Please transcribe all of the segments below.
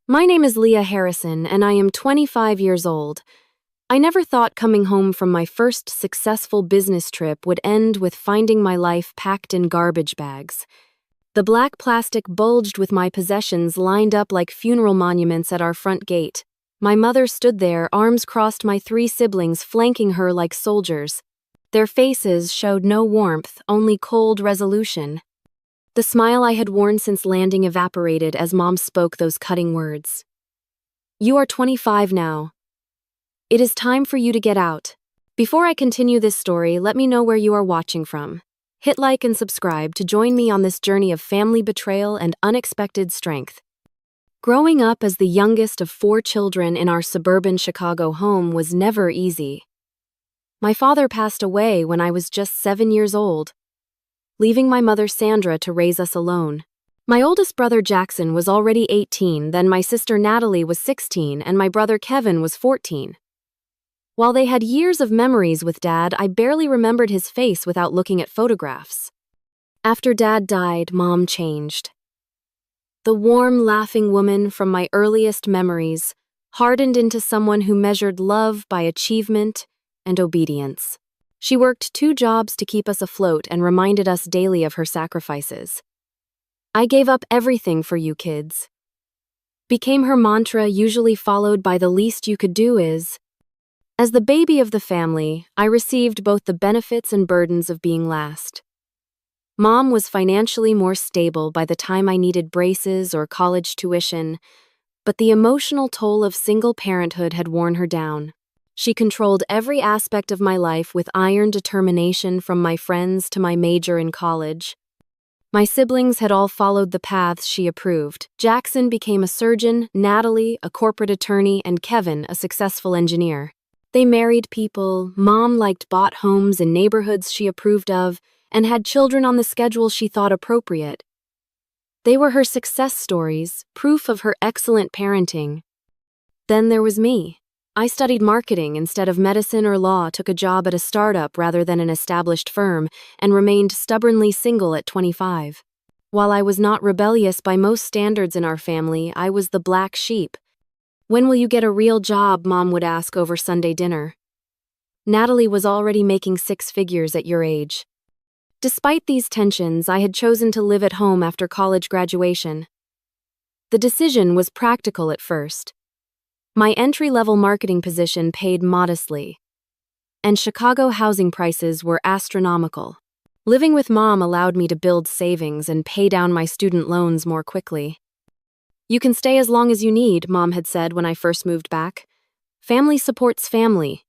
My name is Leah Harrison, and I am 25 years old. I never thought coming home from my first successful business trip would end with finding my life packed in garbage bags. The black plastic bulged with my possessions lined up like funeral monuments at our front gate. My mother stood there, arms crossed, my three siblings flanking her like soldiers. Their faces showed no warmth, only cold resolution. The smile I had worn since landing evaporated as Mom spoke those cutting words. "You are 25 now. It is time for you to get out." Before I continue this story, let me know where you are watching from. Hit like and subscribe to join me on this journey of family betrayal and unexpected strength. Growing up as the youngest of 4 children in our suburban Chicago home was never easy. My father passed away when I was just 7 years old, leaving my mother Sandra to raise us alone. My oldest brother Jackson was already 18, then my sister Natalie was 16, and my brother Kevin was 14. While they had years of memories with Dad, I barely remembered his face without looking at photographs. After Dad died, Mom changed. The warm, laughing woman from my earliest memories hardened into someone who measured love by achievement and obedience. She worked 2 jobs to keep us afloat and reminded us daily of her sacrifices. "I gave up everything for you kids," became her mantra, usually followed by "the least you could do is." As the baby of the family, I received both the benefits and burdens of being last. Mom was financially more stable by the time I needed braces or college tuition, but the emotional toll of single parenthood had worn her down. She controlled every aspect of my life with iron determination, from my friends to my major in college. My siblings had all followed the paths she approved. Jackson became a surgeon, Natalie a corporate attorney, and Kevin a successful engineer. They married people, Mom bought homes in neighborhoods she approved of, and had children on the schedule she thought appropriate. They were her success stories, proof of her excellent parenting. Then there was me. I studied marketing instead of medicine or law, took a job at a startup rather than an established firm, and remained stubbornly single at 25. While I was not rebellious by most standards in our family, I was the black sheep. "When will you get a real job?" Mom would ask over Sunday dinner. Natalie was already making 6 figures at your age. Despite these tensions, I had chosen to live at home after college graduation. The decision was practical at first. My entry-level marketing position paid modestly, and Chicago housing prices were astronomical. Living with Mom allowed me to build savings and pay down my student loans more quickly. "You can stay as long as you need," Mom had said when I first moved back. "Family supports family."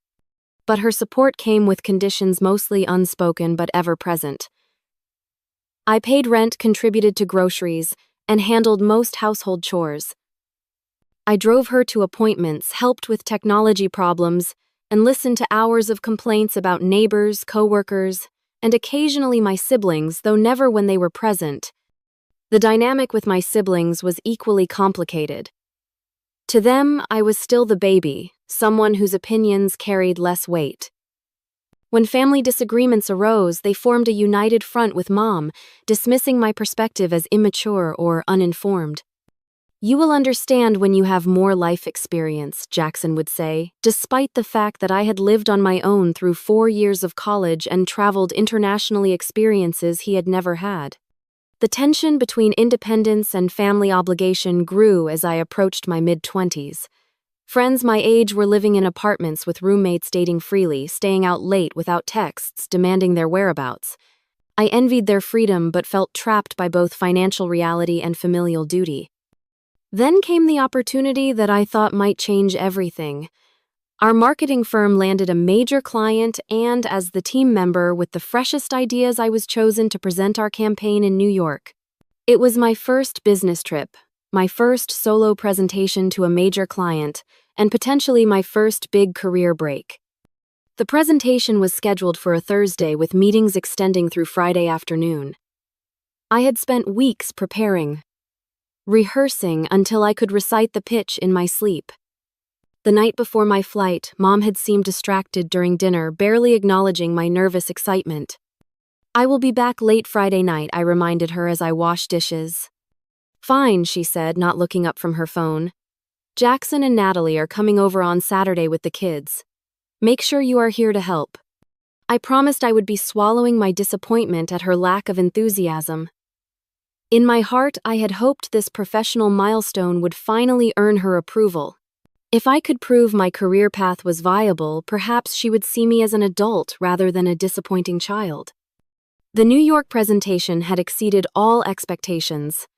But her support came with conditions mostly unspoken but ever-present. I paid rent, contributed to groceries, and handled most household chores. I drove her to appointments, helped with technology problems, and listened to hours of complaints about neighbors, coworkers, and occasionally my siblings, though never when they were present. The dynamic with my siblings was equally complicated. To them, I was still the baby, someone whose opinions carried less weight. When family disagreements arose, they formed a united front with Mom, dismissing my perspective as immature or uninformed. "You will understand when you have more life experience," Jackson would say, despite the fact that I had lived on my own through 4 years of college and traveled internationally, experiences he had never had. The tension between independence and family obligation grew as I approached my mid-20s. Friends my age were living in apartments with roommates, dating freely, staying out late without texts, demanding their whereabouts. I envied their freedom but felt trapped by both financial reality and familial duty. Then came the opportunity that I thought might change everything. Our marketing firm landed a major client, and as the team member with the freshest ideas, I was chosen to present our campaign in New York. It was my first business trip, my first solo presentation to a major client, and potentially my first big career break. The presentation was scheduled for a Thursday with meetings extending through Friday afternoon. I had spent weeks preparing, rehearsing until I could recite the pitch in my sleep. The night before my flight, Mom had seemed distracted during dinner, barely acknowledging my nervous excitement. "I will be back late Friday night," I reminded her as I washed dishes. "Fine," she said, not looking up from her phone. Jackson and Natalie are coming over on Saturday with the kids. Make sure you are here to help. I promised I would be swallowing my disappointment at her lack of enthusiasm. In my heart, I had hoped this professional milestone would finally earn her approval. If I could prove my career path was viable, perhaps she would see me as an adult rather than a disappointing child. The New York presentation had exceeded all expectations.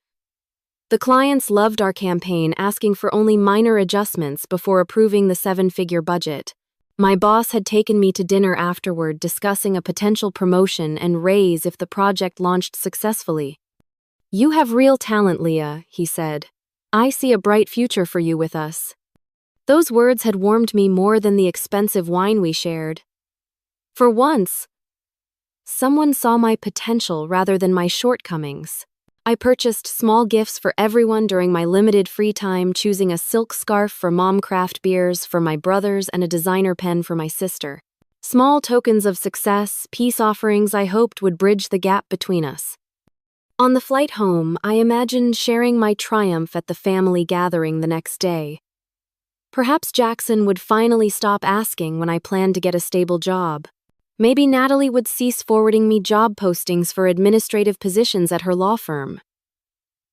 The clients loved our campaign, asking for only minor adjustments before approving the 7-figure budget. My boss had taken me to dinner afterward, discussing a potential promotion and raise if the project launched successfully. "You have real talent, Leah," he said. "I see a bright future for you with us." Those words had warmed me more than the expensive wine we shared. For once, someone saw my potential rather than my shortcomings. I purchased small gifts for everyone during my limited free time, choosing a silk scarf for Mom craft beers for my brothers and a designer pen for my sister. Small tokens of success, peace offerings I hoped would bridge the gap between us. On the flight home, I imagined sharing my triumph at the family gathering the next day. Perhaps Jackson would finally stop asking when I planned to get a stable job. Maybe Natalie would cease forwarding me job postings for administrative positions at her law firm.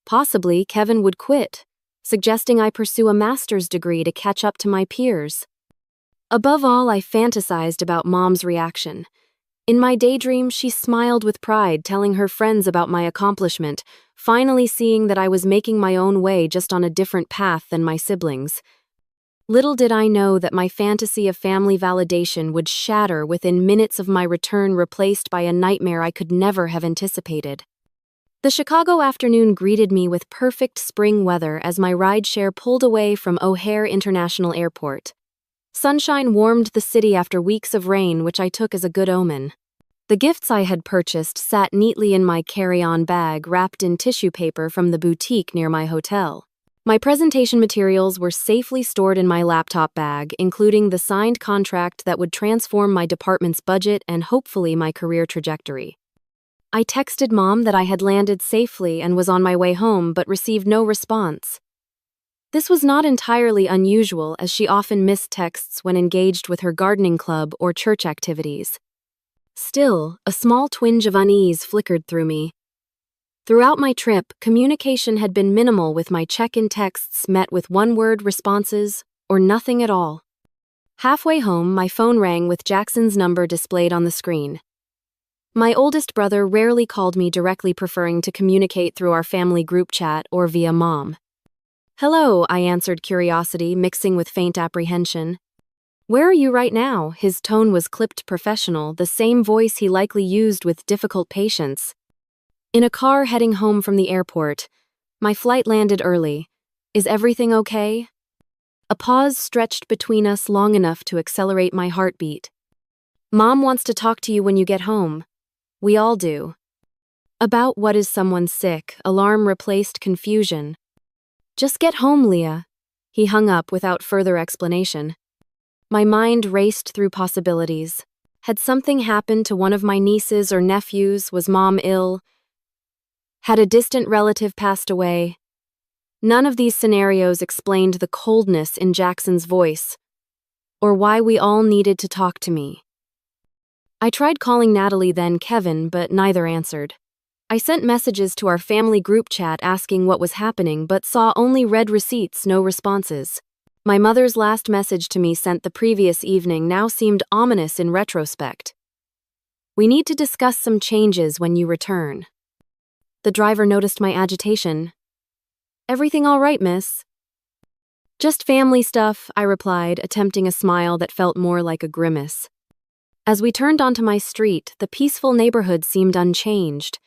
Possibly Kevin would quit, suggesting I pursue a master's degree to catch up to my peers. Above all, I fantasized about Mom's reaction. In my daydream, she smiled with pride, telling her friends about my accomplishment, finally seeing that I was making my own way just on a different path than my siblings. Little did I know that my fantasy of family validation would shatter within minutes of my return, replaced by a nightmare I could never have anticipated. The Chicago afternoon greeted me with perfect spring weather as my rideshare pulled away from O'Hare International Airport. Sunshine warmed the city after weeks of rain, which I took as a good omen. The gifts I had purchased sat neatly in my carry-on bag, wrapped in tissue paper from the boutique near my hotel. My presentation materials were safely stored in my laptop bag, including the signed contract that would transform my department's budget and hopefully my career trajectory. I texted Mom that I had landed safely and was on my way home, but received no response. This was not entirely unusual, as she often missed texts when engaged with her gardening club or church activities. Still, a small twinge of unease flickered through me. Throughout my trip, communication had been minimal, with my check-in texts met with one-word responses or nothing at all. Halfway home, my phone rang with Jackson's number displayed on the screen. My oldest brother rarely called me directly, preferring to communicate through our family group chat or via Mom. "Hello," I answered, curiosity mixing with faint apprehension. "Where are you right now?" His tone was clipped professional, the same voice he likely used with difficult patience. "In a car heading home from the airport. My flight landed early. Is everything okay?" A pause stretched between us, long enough to accelerate my heartbeat. "Mom wants to talk to you when you get home. We all do." "About what? Is someone sick?" Alarm replaced confusion. "Just get home, Leah." He hung up without further explanation. My mind raced through possibilities. Had something happened to one of my nieces or nephews? Was Mom ill? Had a distant relative passed away? None of these scenarios explained the coldness in Jackson's voice, or why we all needed to talk to me. I tried calling Natalie, then Kevin, but neither answered. I sent messages to our family group chat asking what was happening, but saw only red receipts, no responses. My mother's last message to me, sent the previous evening, now seemed ominous in retrospect. "We need to discuss some changes when you return." The driver noticed my agitation. "Everything all right, miss?" "Just family stuff," I replied, attempting a smile that felt more like a grimace. As we turned onto my street, the peaceful neighborhood seemed unchanged.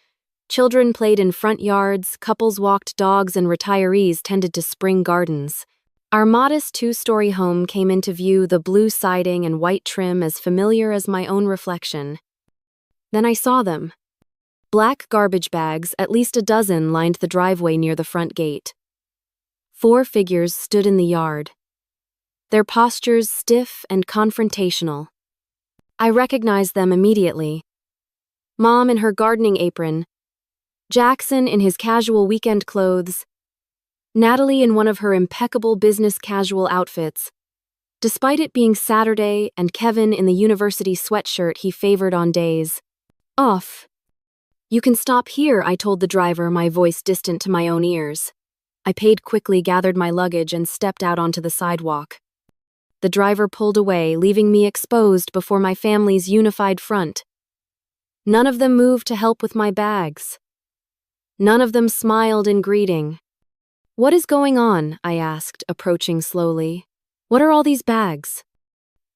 Children played in front yards, couples walked dogs, and retirees tended to spring gardens. Our modest 2-story home came into view, the blue siding and white trim as familiar as my own reflection. Then I saw them. Black garbage bags, at least a dozen, lined the driveway near the front gate. 4 figures stood in the yard, their postures stiff and confrontational. I recognized them immediately. Mom in her gardening apron, Jackson in his casual weekend clothes. Natalie in one of her impeccable business casual outfits, despite it being Saturday, and Kevin in the university sweatshirt he favored on days off. "You can stop here," I told the driver, my voice distant to my own ears. I paid quickly, gathered my luggage, and stepped out onto the sidewalk. The driver pulled away, leaving me exposed before my family's unified front. None of them moved to help with my bags. None of them smiled in greeting. "What is going on?" I asked, approaching slowly. "What are all these bags?"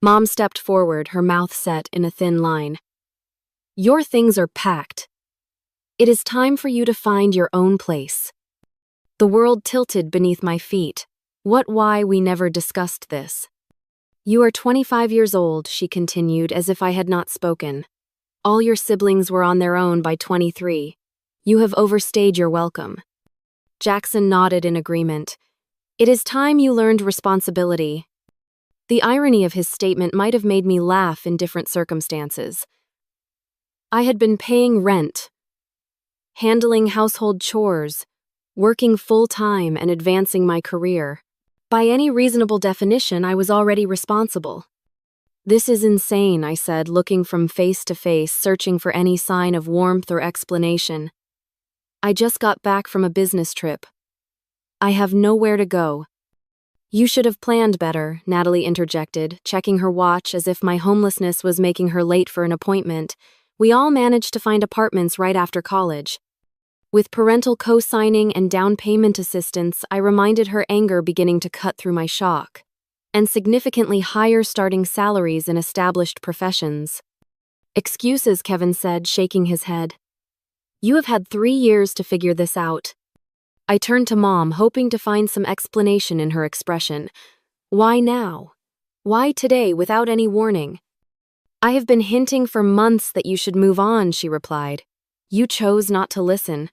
Mom stepped forward, her mouth set in a thin line. "Your things are packed. It is time for you to find your own place." The world tilted beneath my feet. Why we never discussed this. "You are 25 years old," she continued, as if I had not spoken. "All your siblings were on their own by 23. You have overstayed your welcome." Jackson nodded in agreement. "It is time you learned responsibility." The irony of his statement might have made me laugh in different circumstances. I had been paying rent, handling household chores, working full-time, and advancing my career. By any reasonable definition, I was already responsible. "This is insane," I said, looking from face to face, searching for any sign of warmth or explanation. "I just got back from a business trip. I have nowhere to go." "You should have planned better," Natalie interjected, checking her watch as if my homelessness was making her late for an appointment. "We all managed to find apartments right after college." With parental co-signing and down payment assistance, I reminded her, anger beginning to cut through my shock. And significantly higher starting salaries in established professions. "Excuses," Kevin said, shaking his head. "You have had 3 years to figure this out." I turned to Mom, hoping to find some explanation in her expression. "Why now? Why today, without any warning?" "I have been hinting for months that you should move on," she replied. "You chose not to listen."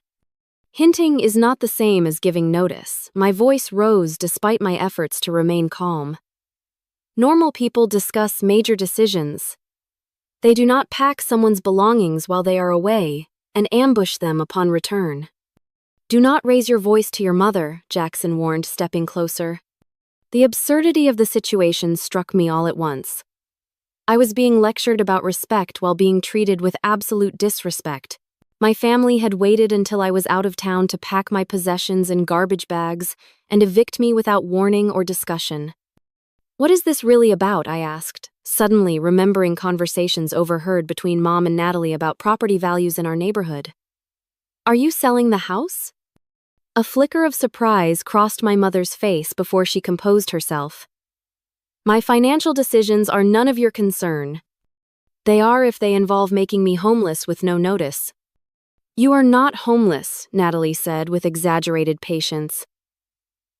Hinting is not the same as giving notice. My voice rose despite my efforts to remain calm. Normal people discuss major decisions. They do not pack someone's belongings while they are away and ambush them upon return. "Do not raise your voice to your mother," Jackson warned, stepping closer. The absurdity of the situation struck me all at once. I was being lectured about respect while being treated with absolute disrespect. My family had waited until I was out of town to pack my possessions in garbage bags and evict me without warning or discussion. "What is this really about?" I asked, suddenly remembering conversations overheard between Mom and Natalie about property values in our neighborhood. "Are you selling the house?" A flicker of surprise crossed my mother's face before she composed herself. "My financial decisions are none of your concern. They are if they involve making me homeless with no notice." "You are not homeless," Natalie said with exaggerated patience.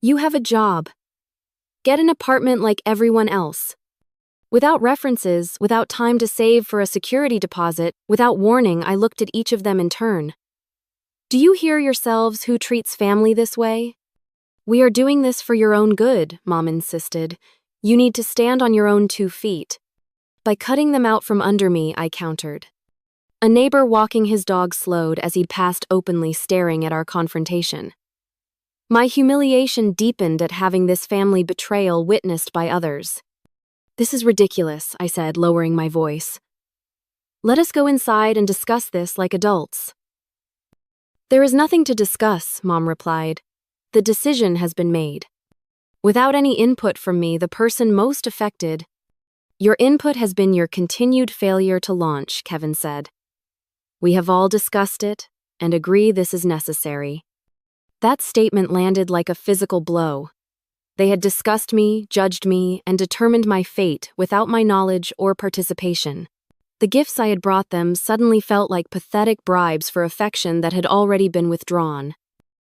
"You have a job. Get an apartment like everyone else." Without references, without time to save for a security deposit, without warning, I looked at each of them in turn. "Do you hear yourselves who treats family this way?" "We are doing this for your own good," Mom insisted. "You need to stand on your own 2 feet. By cutting them out from under me," I countered. A neighbor walking his dog slowed as he passed, openly staring at our confrontation. My humiliation deepened at having this family betrayal witnessed by others. "This is ridiculous," I said, lowering my voice. "Let us go inside and discuss this like adults." "There is nothing to discuss," Mom replied. "The decision has been made. Without any input from me, the person most affected." "Your input has been your continued failure to launch," Kevin said. "We have all discussed it and agree this is necessary." That statement landed like a physical blow. They had discussed me, judged me, and determined my fate without my knowledge or participation. The gifts I had brought them suddenly felt like pathetic bribes for affection that had already been withdrawn.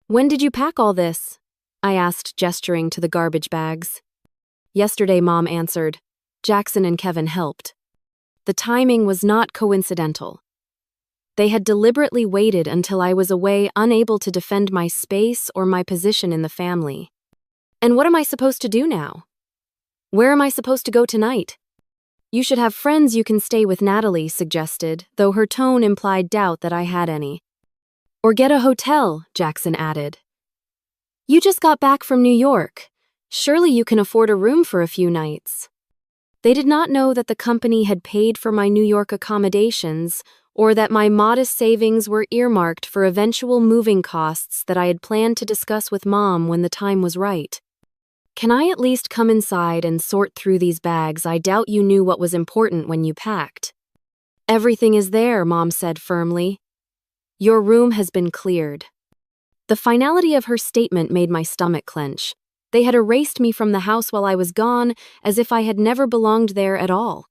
"When did you pack all this?" I asked, gesturing to the garbage bags. "Yesterday," Mom answered. "Jackson and Kevin helped." The timing was not coincidental. They had deliberately waited until I was away, unable to defend my space or my position in the family. "And what am I supposed to do now? Where am I supposed to go tonight?" "You should have friends you can stay with," Natalie suggested, though her tone implied doubt that I had any. "Or get a hotel," Jackson added. You just got back from New York. Surely you can afford a room for a few nights. They did not know that the company had paid for my New York accommodations, or that my modest savings were earmarked for eventual moving costs that I had planned to discuss with Mom when the time was right. Can I at least come inside and sort through these bags? I doubt you knew what was important when you packed. Everything is there, Mom said firmly. Your room has been cleared. The finality of her statement made my stomach clench. They had erased me from the house while I was gone, as if I had never belonged there at all.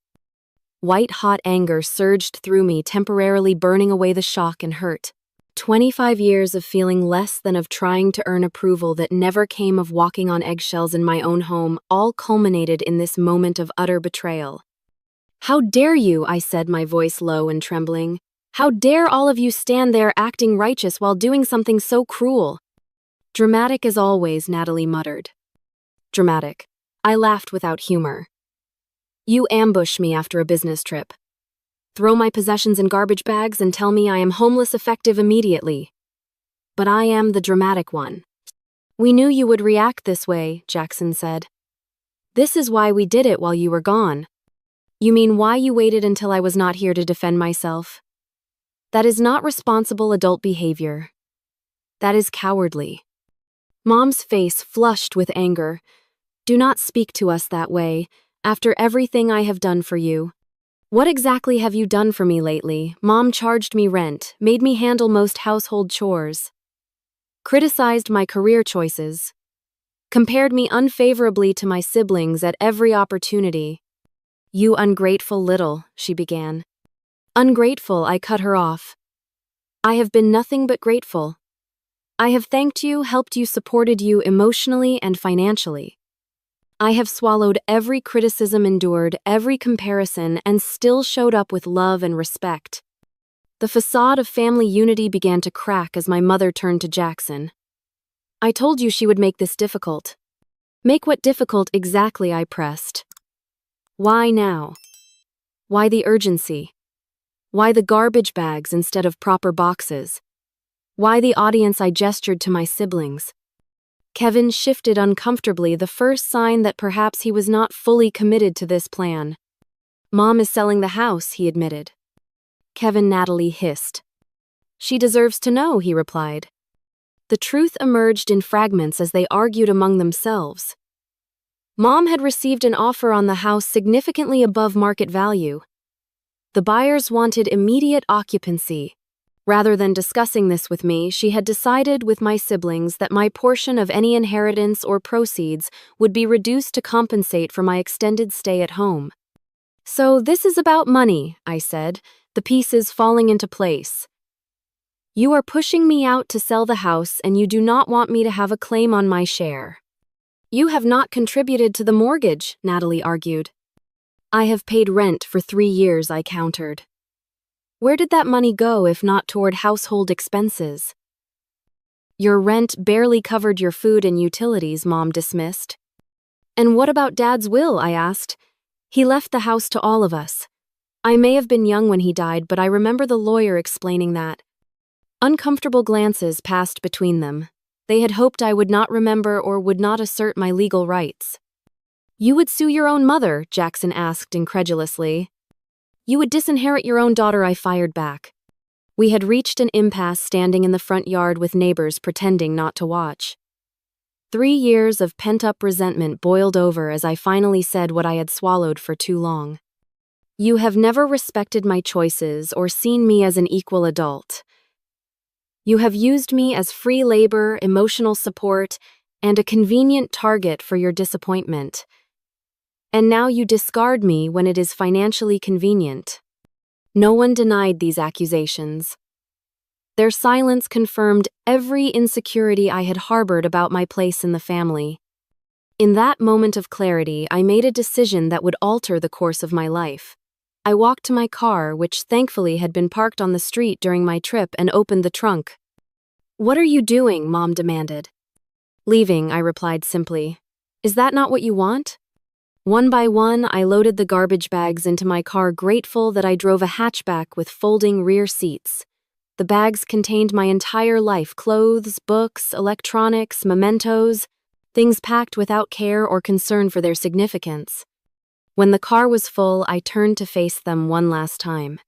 White-hot anger surged through me, temporarily burning away the shock and hurt. 25 years of feeling less than of trying to earn approval that never came of walking on eggshells in my own home, all culminated in this moment of utter betrayal. How dare you, I said, my voice low and trembling. How dare all of you stand there acting righteous while doing something so cruel? Dramatic as always, Natalie muttered. Dramatic. I laughed without humor. You ambush me after a business trip. Throw my possessions in garbage bags and tell me I am homeless effective immediately. But I am the dramatic one. We knew you would react this way, Jackson said. This is why we did it while you were gone. You mean why you waited until I was not here to defend myself? That is not responsible adult behavior. That is cowardly. Mom's face flushed with anger. Do not speak to us that way, after everything I have done for you. What exactly have you done for me lately? Mom charged me rent, made me handle most household chores, criticized my career choices, compared me unfavorably to my siblings at every opportunity. You ungrateful little, she began. Ungrateful, I cut her off. I have been nothing but grateful. I have thanked you, helped you, supported you emotionally and financially. I have swallowed every criticism, endured every comparison, and still showed up with love and respect. The facade of family unity began to crack as my mother turned to Jackson. I told you she would make this difficult. Make what difficult exactly? I pressed. Why now? Why the urgency? Why the garbage bags instead of proper boxes? Why the audience? I gestured to my siblings. Kevin shifted uncomfortably, the first sign that perhaps he was not fully committed to this plan. Mom is selling the house, he admitted. Kevin, Natalie hissed. She deserves to know, he replied. The truth emerged in fragments as they argued among themselves. Mom had received an offer on the house significantly above market value. The buyers wanted immediate occupancy. Rather than discussing this with me, she had decided with my siblings that my portion of any inheritance or proceeds would be reduced to compensate for my extended stay at home. So this is about money, I said, the pieces falling into place. You are pushing me out to sell the house and you do not want me to have a claim on my share. You have not contributed to the mortgage, Natalie argued. I have paid rent for 3 years, I countered. Where did that money go if not toward household expenses? Your rent barely covered your food and utilities, Mom dismissed. And what about Dad's will? I asked. He left the house to all of us. I may have been young when he died, but I remember the lawyer explaining that. Uncomfortable glances passed between them. They had hoped I would not remember or would not assert my legal rights. You would sue your own mother, Jackson asked incredulously. You would disinherit your own daughter, I fired back. We had reached an impasse standing in the front yard with neighbors pretending not to watch. 3 years of pent-up resentment boiled over as I finally said what I had swallowed for too long. You have never respected my choices or seen me as an equal adult. You have used me as free labor, emotional support, and a convenient target for your disappointment. And now you discard me when it is financially convenient. No one denied these accusations. Their silence confirmed every insecurity I had harbored about my place in the family. In that moment of clarity, I made a decision that would alter the course of my life. I walked to my car, which thankfully had been parked on the street during my trip, and opened the trunk. What are you doing? Mom demanded. Leaving, I replied simply. Is that not what you want? One by one, I loaded the garbage bags into my car, grateful that I drove a hatchback with folding rear seats. The bags contained my entire life: clothes, books, electronics, mementos, things packed without care or concern for their significance. When the car was full, I turned to face them one last time.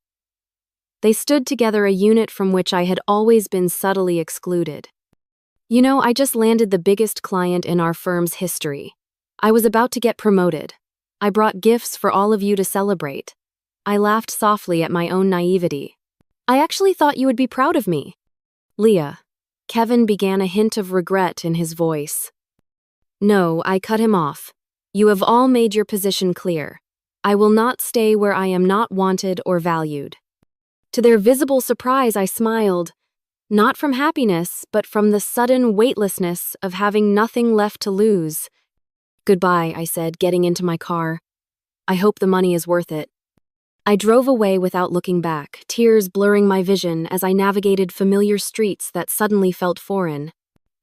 They stood together, a unit from which I had always been subtly excluded. "You know, I just landed the biggest client in our firm's history. I was about to get promoted. I brought gifts for all of you to celebrate." I laughed softly at my own naivety. "I actually thought you would be proud of me." "Leah," Kevin began, a hint of regret in his voice. "No," I cut him off. "You have all made your position clear. I will not stay where I am not wanted or valued." To their visible surprise, I smiled, not from happiness, but from the sudden weightlessness of having nothing left to lose. "Goodbye," I said, getting into my car. "I hope the money is worth it." I drove away without looking back, tears blurring my vision as I navigated familiar streets that suddenly felt foreign.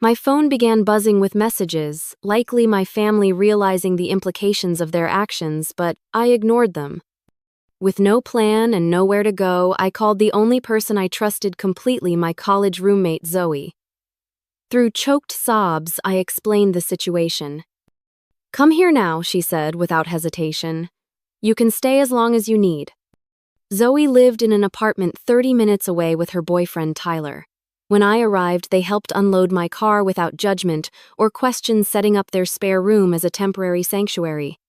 My phone began buzzing with messages, likely my family realizing the implications of their actions, but I ignored them. With no plan and nowhere to go, I called the only person I trusted completely, my college roommate Zoe. Through choked sobs, I explained the situation. "Come here now," she said without hesitation. "You can stay as long as you need." Zoe lived in an apartment 30 minutes away with her boyfriend Tyler. When I arrived, they helped unload my car without judgment or questions, setting up their spare room as a temporary sanctuary.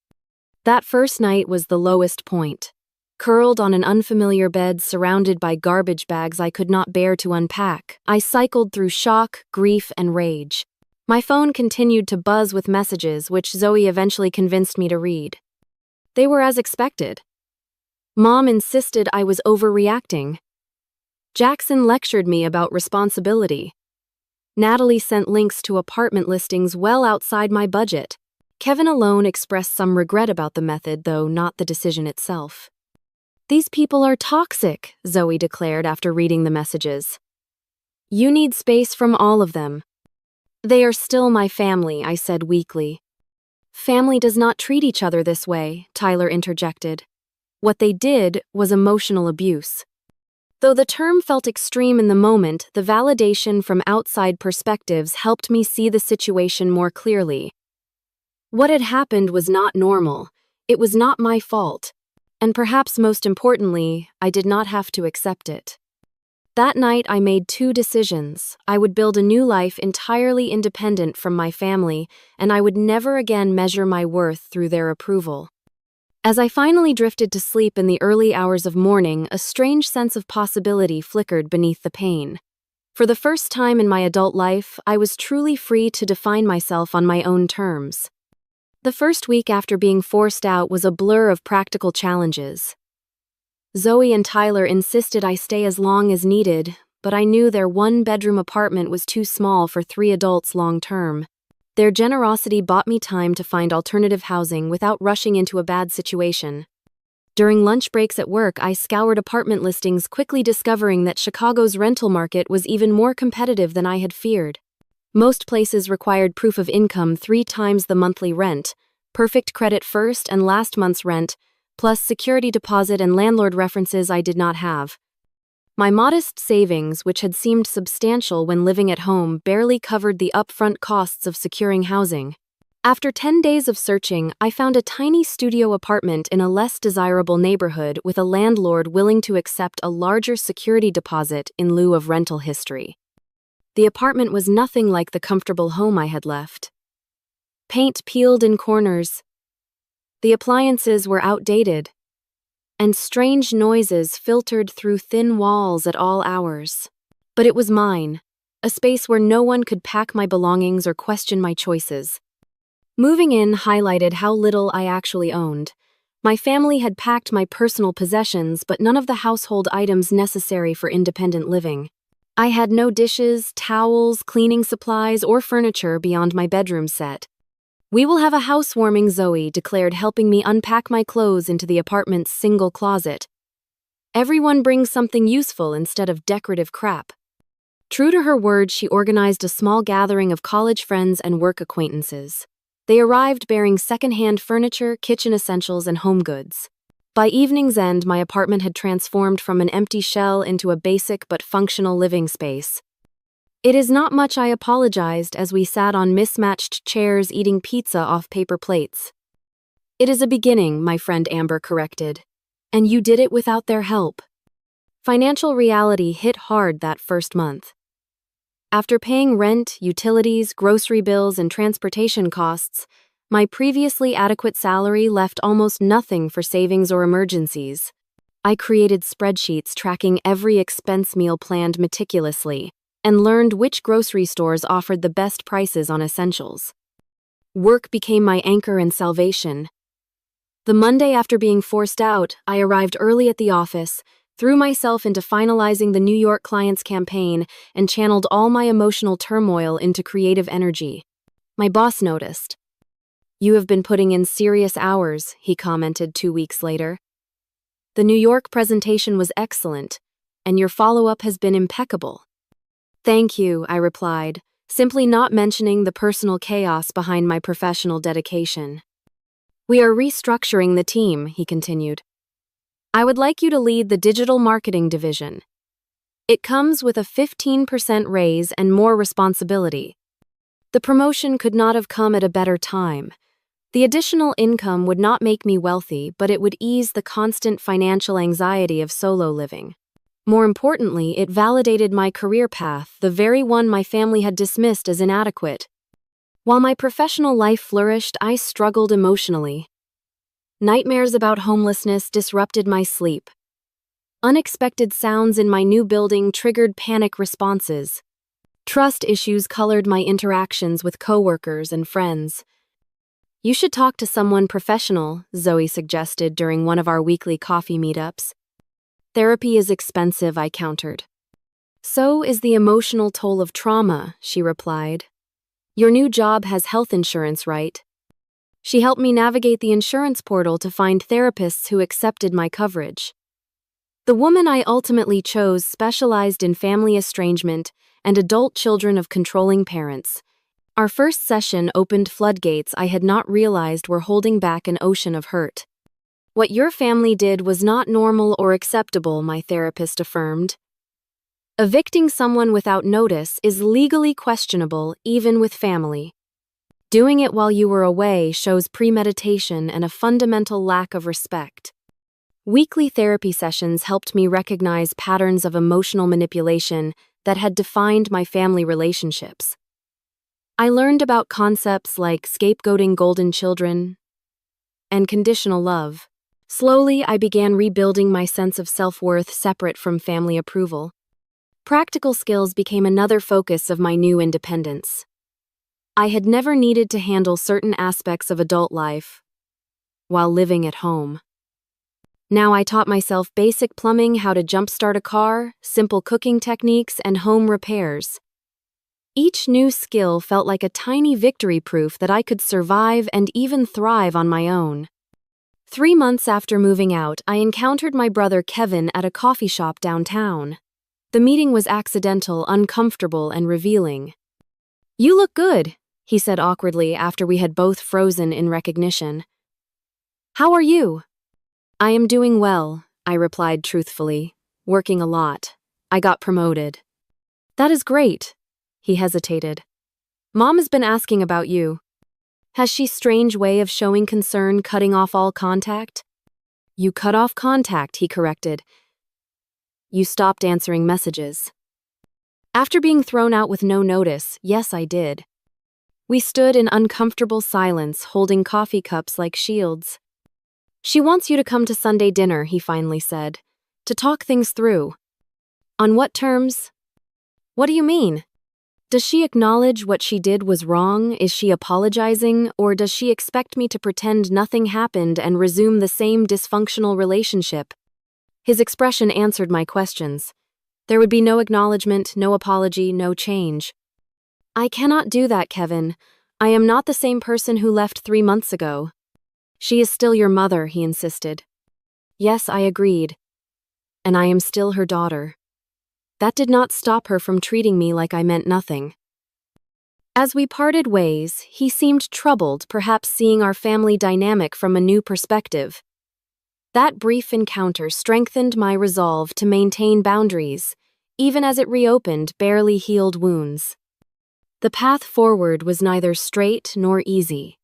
That first night was the lowest point. Curled on an unfamiliar bed surrounded by garbage bags I could not bear to unpack, I cycled through shock, grief, and rage. My phone continued to buzz with messages, which Zoe eventually convinced me to read. They were as expected. Mom insisted I was overreacting. Jackson lectured me about responsibility. Natalie sent links to apartment listings well outside my budget. Kevin alone expressed some regret about the method, though not the decision itself. "These people are toxic," Zoe declared after reading the messages. "You need space from all of them." "They are still my family," I said weakly. "Family does not treat each other this way," Tyler interjected. "What they did was emotional abuse." Though the term felt extreme in the moment, the validation from outside perspectives helped me see the situation more clearly. What had happened was not normal. It was not my fault. And perhaps most importantly, I did not have to accept it. That night, I made two decisions. I would build a new life entirely independent from my family, and I would never again measure my worth through their approval. As I finally drifted to sleep in the early hours of morning, a strange sense of possibility flickered beneath the pain. For the first time in my adult life, I was truly free to define myself on my own terms. The first week after being forced out was a blur of practical challenges. Zoe and Tyler insisted I stay as long as needed, but I knew their one-bedroom apartment was too small for 3 adults long-term. Their generosity bought me time to find alternative housing without rushing into a bad situation. During lunch breaks at work, I scoured apartment listings, quickly discovering that Chicago's rental market was even more competitive than I had feared. Most places required proof of income 3 times the monthly rent, perfect credit first and last month's rent, plus security deposit and landlord references I did not have. My modest savings, which had seemed substantial when living at home, barely covered the upfront costs of securing housing. After 10 days of searching, I found a tiny studio apartment in a less desirable neighborhood with a landlord willing to accept a larger security deposit in lieu of rental history. The apartment was nothing like the comfortable home I had left. Paint peeled in corners. The appliances were outdated, and strange noises filtered through thin walls at all hours. But it was mine, a space where no one could pack my belongings or question my choices. Moving in highlighted how little I actually owned. My family had packed my personal possessions, but none of the household items necessary for independent living. I had no dishes, towels, cleaning supplies, or furniture beyond my bedroom set. "We will have a housewarming," Zoe declared, helping me unpack my clothes into the apartment's single closet. "Everyone brings something useful instead of decorative crap." True to her word, she organized a small gathering of college friends and work acquaintances. They arrived bearing second-hand furniture, kitchen essentials, and home goods. By evening's end, my apartment had transformed from an empty shell into a basic but functional living space. It is not much, I apologized as we sat on mismatched chairs eating pizza off paper plates. It is a beginning, my friend Amber corrected. And you did it without their help. Financial reality hit hard that first month. After paying rent, utilities, grocery bills, and transportation costs, my previously adequate salary left almost nothing for savings or emergencies. I created spreadsheets tracking every expense, meal planned meticulously, and learned which grocery stores offered the best prices on essentials. Work became my anchor and salvation. The Monday after being forced out, I arrived early at the office, threw myself into finalizing the New York client's campaign, and channeled all my emotional turmoil into creative energy. My boss noticed. "You have been putting in serious hours," he commented 2 weeks later. "The New York presentation was excellent, and your follow-up has been impeccable." "Thank you," I replied, simply not mentioning the personal chaos behind my professional dedication. "We are restructuring the team," he continued. "I would like you to lead the digital marketing division. It comes with a 15% raise and more responsibility. The promotion could not have come at a better time. The additional income would not make me wealthy, but it would ease the constant financial anxiety of solo living. More importantly, it validated my career path, the very one my family had dismissed as inadequate. While my professional life flourished, I struggled emotionally. Nightmares about homelessness disrupted my sleep. Unexpected sounds in my new building triggered panic responses. Trust issues colored my interactions with coworkers and friends. "You should talk to someone professional," Zoe suggested during one of our weekly coffee meetups. "Therapy is expensive," I countered. "So is the emotional toll of trauma," she replied. "Your new job has health insurance, right?" She helped me navigate the insurance portal to find therapists who accepted my coverage. The woman I ultimately chose specialized in family estrangement and adult children of controlling parents. Our first session opened floodgates I had not realized were holding back an ocean of hurt. "What your family did was not normal or acceptable," my therapist affirmed. "Evicting someone without notice is legally questionable, even with family. Doing it while you were away shows premeditation and a fundamental lack of respect." Weekly therapy sessions helped me recognize patterns of emotional manipulation that had defined my family relationships. I learned about concepts like scapegoating golden children and conditional love. Slowly, I began rebuilding my sense of self-worth separate from family approval. Practical skills became another focus of my new independence. I had never needed to handle certain aspects of adult life while living at home. Now I taught myself basic plumbing, how to jumpstart a car, simple cooking techniques, and home repairs. Each new skill felt like a tiny victory proof that I could survive and even thrive on my own. 3 months after moving out, I encountered my brother Kevin at a coffee shop downtown. The meeting was accidental, uncomfortable, and revealing. "You look good," he said awkwardly after we had both frozen in recognition. "How are you?" "I am doing well," I replied truthfully. "Working a lot. I got promoted." "That is great." He hesitated. "Mom has been asking about you. Has she strange way of showing concern, cutting off all contact?" "You cut off contact," he corrected. "You stopped answering messages." After being thrown out with no notice, yes, I did. We stood in uncomfortable silence, holding coffee cups like shields. "She wants you to come to Sunday dinner," he finally said, "to talk things through." "On what terms?" "What do you mean? Does she acknowledge what she did was wrong? Is she apologizing? Or does she expect me to pretend nothing happened and resume the same dysfunctional relationship?" His expression answered my questions. There would be no acknowledgement, no apology, no change. "I cannot do that, Kevin. I am not the same person who left 3 months ago." "She is still your mother," he insisted. Yes, I agreed. And I am still her daughter. That did not stop her from treating me like I meant nothing. As we parted ways, he seemed troubled, perhaps seeing our family dynamic from a new perspective. That brief encounter strengthened my resolve to maintain boundaries, even as it reopened barely healed wounds. The path forward was neither straight nor easy.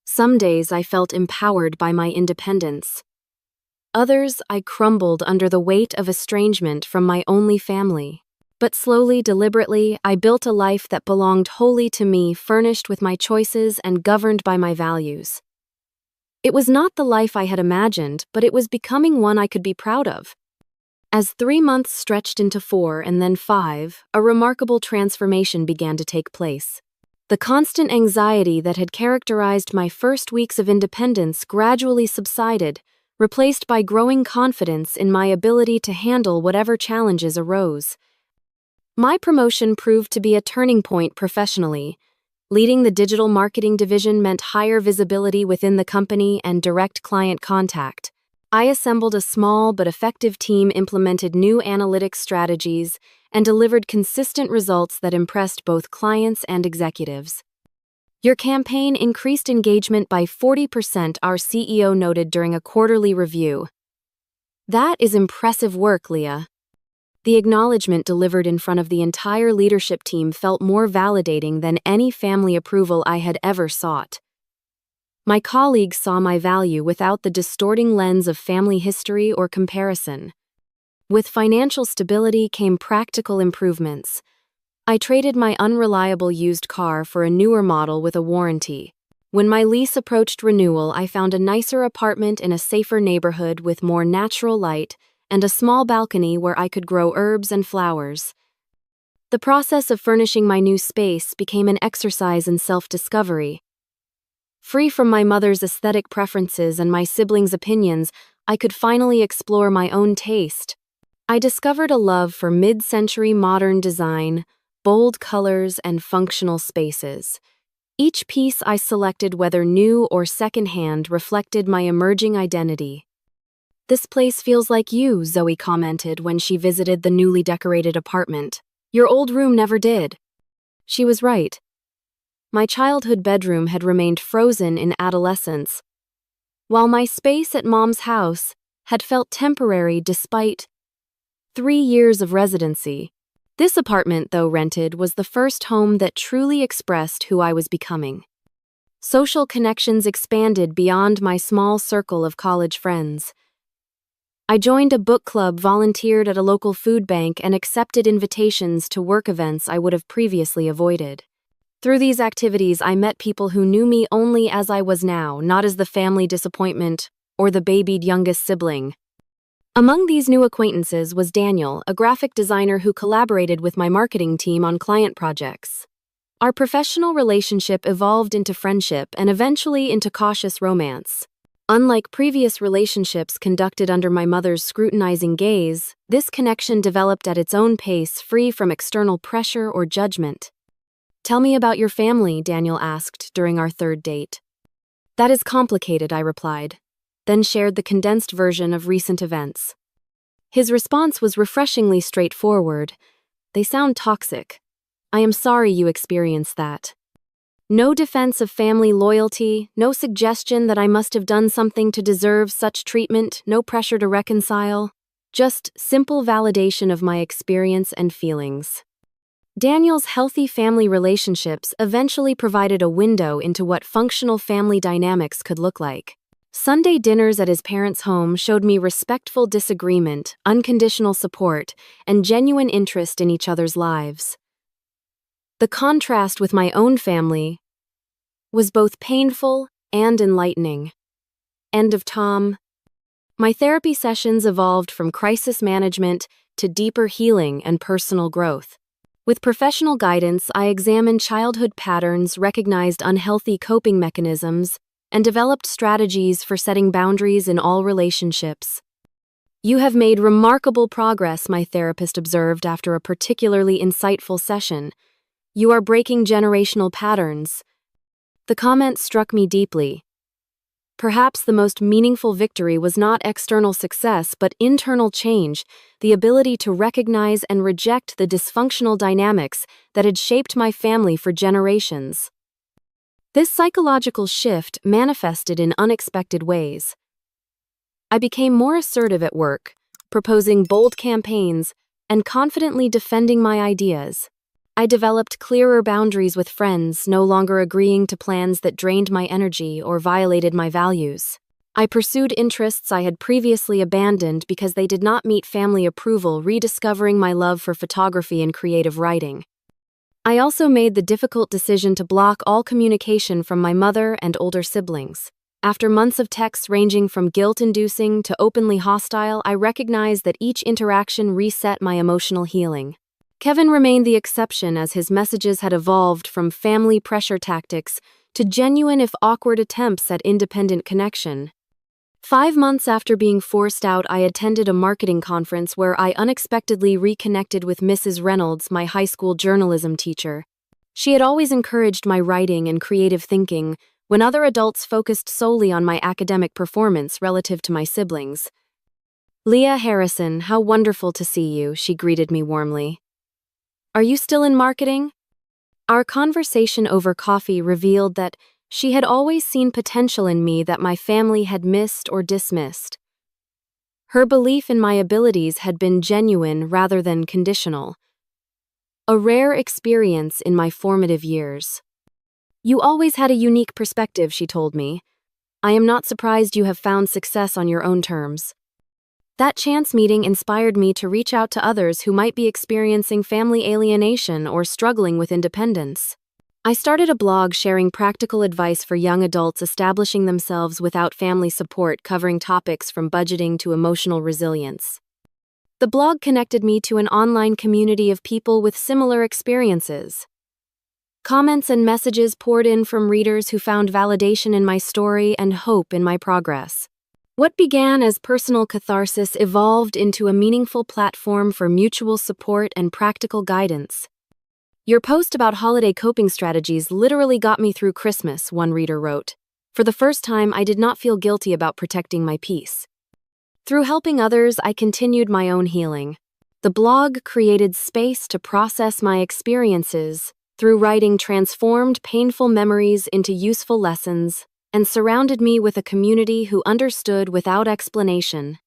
Some days I felt empowered by my independence. Others I crumbled under the weight of estrangement from my only family. But slowly, deliberately, I built a life that belonged wholly to me, furnished with my choices and governed by my values. It was not the life I had imagined, but it was becoming one I could be proud of. As 3 months stretched into 4 and then 5, a remarkable transformation began to take place. The constant anxiety that had characterized my first weeks of independence gradually subsided, replaced by growing confidence in my ability to handle whatever challenges arose. My promotion proved to be a turning point professionally. Leading the digital marketing division meant higher visibility within the company and direct client contact. I assembled a small but effective team, implemented new analytics strategies, and delivered consistent results that impressed both clients and executives. Your campaign increased engagement by 40%, our CEO noted during a quarterly review. That is impressive work, Leah. The acknowledgement delivered in front of the entire leadership team felt more validating than any family approval I had ever sought. My colleagues saw my value without the distorting lens of family history or comparison. With financial stability came practical improvements. I traded my unreliable used car for a newer model with a warranty. When my lease approached renewal, I found a nicer apartment in a safer neighborhood with more natural light and a small balcony where I could grow herbs and flowers. The process of furnishing my new space became an exercise in self-discovery. Free from my mother's aesthetic preferences and my siblings' opinions, I could finally explore my own taste. I discovered a love for mid-century modern design, bold colors, and functional spaces. Each piece I selected, whether new or secondhand, reflected my emerging identity. "This place feels like you," Zoe commented when she visited the newly decorated apartment. "Your old room never did." She was right. My childhood bedroom had remained frozen in adolescence, while my space at Mom's house had felt temporary despite 3 years of residency. This apartment, though rented, was the first home that truly expressed who I was becoming. Social connections expanded beyond my small circle of college friends. I joined a book club, volunteered at a local food bank, and accepted invitations to work events I would have previously avoided. Through these activities, I met people who knew me only as I was now, not as the family disappointment or the babied youngest sibling. Among these new acquaintances was Daniel, a graphic designer who collaborated with my marketing team on client projects. Our professional relationship evolved into friendship and eventually into cautious romance. Unlike previous relationships conducted under my mother's scrutinizing gaze, this connection developed at its own pace, free from external pressure or judgment. "Tell me about your family," Daniel asked during our third date. "That is complicated," I replied, then shared the condensed version of recent events. His response was refreshingly straightforward. "They sound toxic. I am sorry you experienced that." No defense of family loyalty, no suggestion that I must have done something to deserve such treatment, no pressure to reconcile. Just simple validation of my experience and feelings. Daniel's healthy family relationships eventually provided a window into what functional family dynamics could look like. Sunday dinners at his parents' home showed me respectful disagreement, unconditional support, and genuine interest in each other's lives. The contrast with my own family was both painful and enlightening. End of Tom. My therapy sessions evolved from crisis management to deeper healing and personal growth. With professional guidance, I examined childhood patterns, recognized unhealthy coping mechanisms, and developed strategies for setting boundaries in all relationships. "You have made remarkable progress," my therapist observed after a particularly insightful session. "You are breaking generational patterns." The comment struck me deeply. Perhaps the most meaningful victory was not external success, but internal change, the ability to recognize and reject the dysfunctional dynamics that had shaped my family for generations. This psychological shift manifested in unexpected ways. I became more assertive at work, proposing bold campaigns and confidently defending my ideas. I developed clearer boundaries with friends, no longer agreeing to plans that drained my energy or violated my values. I pursued interests I had previously abandoned because they did not meet family approval, rediscovering my love for photography and creative writing. I also made the difficult decision to block all communication from my mother and older siblings. After months of texts ranging from guilt-inducing to openly hostile, I recognized that each interaction reset my emotional healing. Kevin remained the exception, as his messages had evolved from family pressure tactics to genuine, if awkward, attempts at independent connection. 5 months after being forced out, I attended a marketing conference where I unexpectedly reconnected with Mrs. Reynolds, my high school journalism teacher. She had always encouraged my writing and creative thinking when other adults focused solely on my academic performance relative to my siblings. "Leah Harrison, how wonderful to see you," she greeted me warmly. "Are you still in marketing?" Our conversation over coffee revealed that she had always seen potential in me that my family had missed or dismissed. Her belief in my abilities had been genuine rather than conditional. A rare experience in my formative years. "You always had a unique perspective," she told me. "I am not surprised you have found success on your own terms." That chance meeting inspired me to reach out to others who might be experiencing family alienation or struggling with independence. I started a blog sharing practical advice for young adults establishing themselves without family support, covering topics from budgeting to emotional resilience. The blog connected me to an online community of people with similar experiences. Comments and messages poured in from readers who found validation in my story and hope in my progress. What began as personal catharsis evolved into a meaningful platform for mutual support and practical guidance. "Your post about holiday coping strategies literally got me through Christmas," one reader wrote. "For the first time, I did not feel guilty about protecting my peace." Through helping others, I continued my own healing. The blog created space to process my experiences. Through writing, transformed painful memories into useful lessons, and surrounded me with a community who understood without explanation.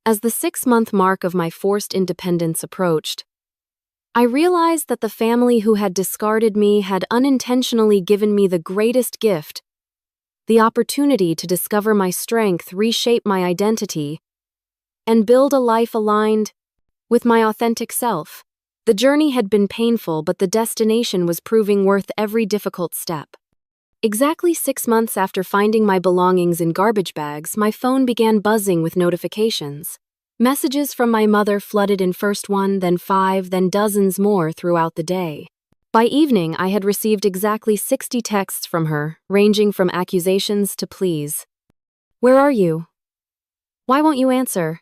As the 6-month mark of my forced independence approached, I realized that the family who had discarded me had unintentionally given me the greatest gift: the opportunity to discover my strength, reshape my identity, and build a life aligned with my authentic self. The journey had been painful, but the destination was proving worth every difficult step. Exactly 6 months after finding my belongings in garbage bags, my phone began buzzing with notifications. Messages from my mother flooded in, first 1, then 5, then dozens more throughout the day. By evening, I had received exactly 60 texts from her, ranging from accusations to pleas. "Where are you? Why won't you answer?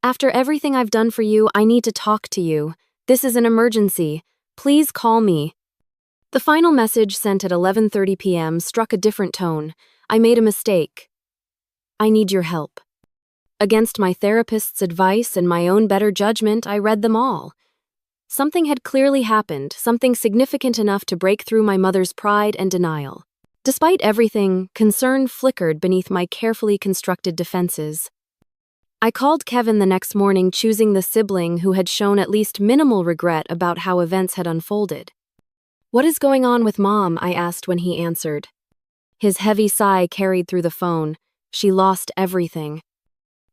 After everything I've done for you, I need to talk to you. This is an emergency. Please call me." The final message, sent at 11:30 p.m., struck a different tone. "I made a mistake. I need your help." Against my therapist's advice and my own better judgment, I read them all. Something had clearly happened, something significant enough to break through my mother's pride and denial. Despite everything, concern flickered beneath my carefully constructed defenses. I called Kevin the next morning, choosing the sibling who had shown at least minimal regret about how events had unfolded. "What is going on with Mom?" I asked when he answered. His heavy sigh carried through the phone. "She lost everything."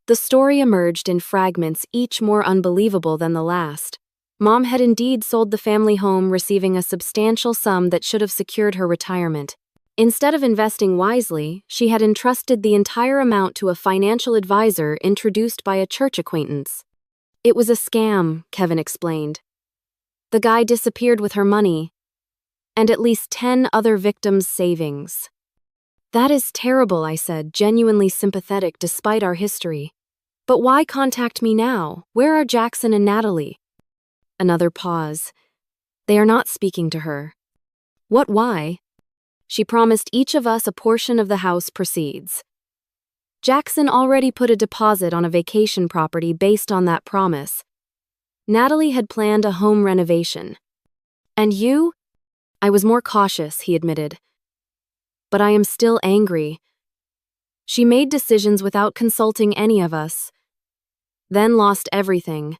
The story emerged in fragments, each more unbelievable than the last. Mom had indeed sold the family home, receiving a substantial sum that should have secured her retirement. Instead of investing wisely, she had entrusted the entire amount to a financial advisor introduced by a church acquaintance. "It was a scam," Kevin explained. "The guy disappeared with her money and at least 10 other victims' savings." "That is terrible," I said, genuinely sympathetic despite our history. "But why contact me now? Where are Jackson and Natalie?" Another pause. "They are not speaking to her." "What, why?" "She promised each of us a portion of the house proceeds. Jackson already put a deposit on a vacation property based on that promise. Natalie had planned a home renovation. And you?" "I was more cautious," he admitted. "But I am still angry. She made decisions without consulting any of us, then lost everything.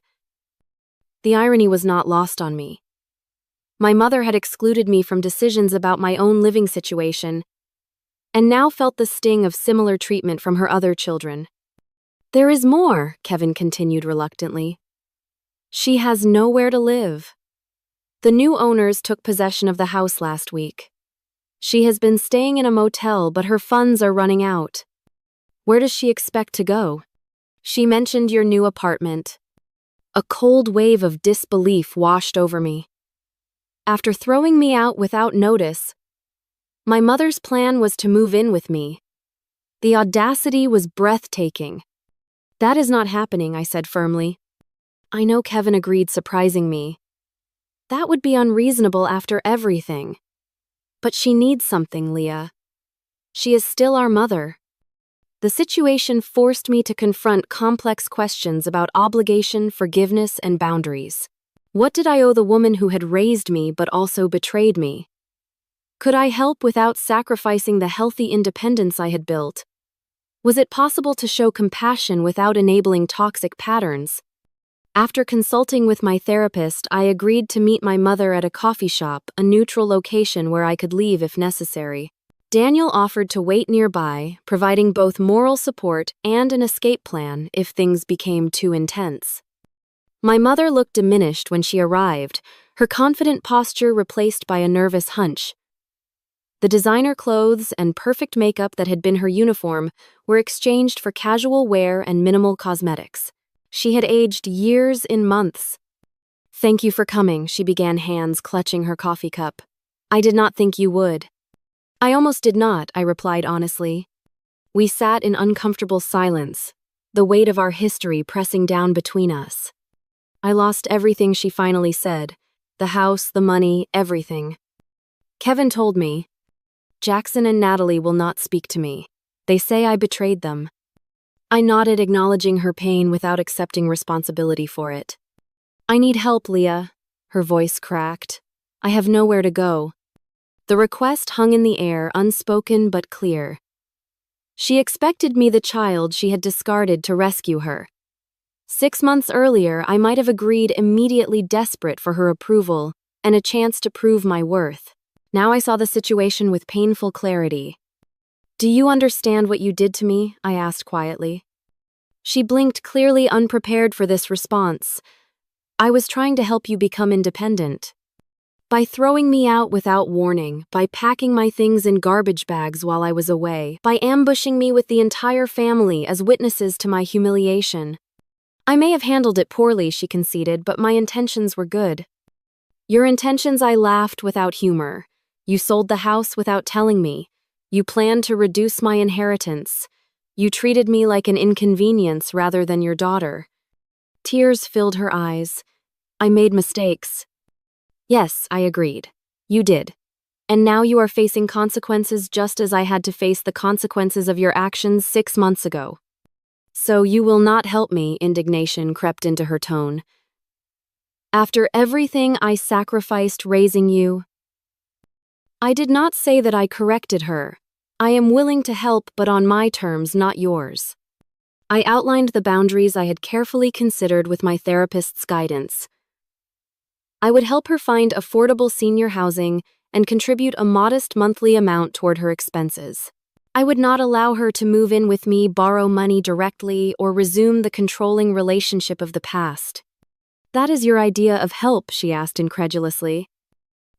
The irony was not lost on me. My mother had excluded me from decisions about my own living situation, and now felt the sting of similar treatment from her other children. There is more, Kevin continued reluctantly. She has nowhere to live. The new owners took possession of the house last week. She has been staying in a motel, but her funds are running out. Where does she expect to go? She mentioned your new apartment. A cold wave of disbelief washed over me. After throwing me out without notice, my mother's plan was to move in with me. The audacity was breathtaking. That is not happening, I said firmly. I know, Kevin agreed, surprising me. That would be unreasonable after everything. But she needs something, Leah. She is still our mother. The situation forced me to confront complex questions about obligation, forgiveness, and boundaries. What did I owe the woman who had raised me but also betrayed me? Could I help without sacrificing the healthy independence I had built? Was it possible to show compassion without enabling toxic patterns? After consulting with my therapist, I agreed to meet my mother at a coffee shop, a neutral location where I could leave if necessary. Daniel offered to wait nearby, providing both moral support and an escape plan if things became too intense. My mother looked diminished when she arrived, her confident posture replaced by a nervous hunch. The designer clothes and perfect makeup that had been her uniform were exchanged for casual wear and minimal cosmetics. She had aged years in months. Thank you for coming, she began, hands clutching her coffee cup. I did not think you would. I almost did not, I replied honestly. We sat in uncomfortable silence, the weight of our history pressing down between us. I lost everything, she finally said. The house, the money, everything. Kevin told me, Jackson and Natalie will not speak to me. They say I betrayed them. I nodded, acknowledging her pain without accepting responsibility for it. I need help, Leah. Her voice cracked. I have nowhere to go. The request hung in the air, unspoken but clear. She expected me, the child she had discarded, to rescue her. 6 months earlier, I might have agreed, immediately desperate for her approval and a chance to prove my worth. Now I saw the situation with painful clarity. Do you understand what you did to me? I asked quietly. She blinked, clearly unprepared for this response. I was trying to help you become independent. By throwing me out without warning, by packing my things in garbage bags while I was away, by ambushing me with the entire family as witnesses to my humiliation. I may have handled it poorly, she conceded, but my intentions were good. Your intentions? I laughed without humor. You sold the house without telling me. You planned to reduce my inheritance. You treated me like an inconvenience rather than your daughter. Tears filled her eyes. I made mistakes. Yes, I agreed. You did. And now you are facing consequences just as I had to face the consequences of your actions 6 months ago. So you will not help me, indignation crept into her tone. After everything I sacrificed raising you? I did not say that I corrected her. I am willing to help, but on my terms, not yours. I outlined the boundaries I had carefully considered with my therapist's guidance. I would help her find affordable senior housing and contribute a modest monthly amount toward her expenses. I would not allow her to move in with me, borrow money directly, or resume the controlling relationship of the past. That is your idea of help? She asked incredulously.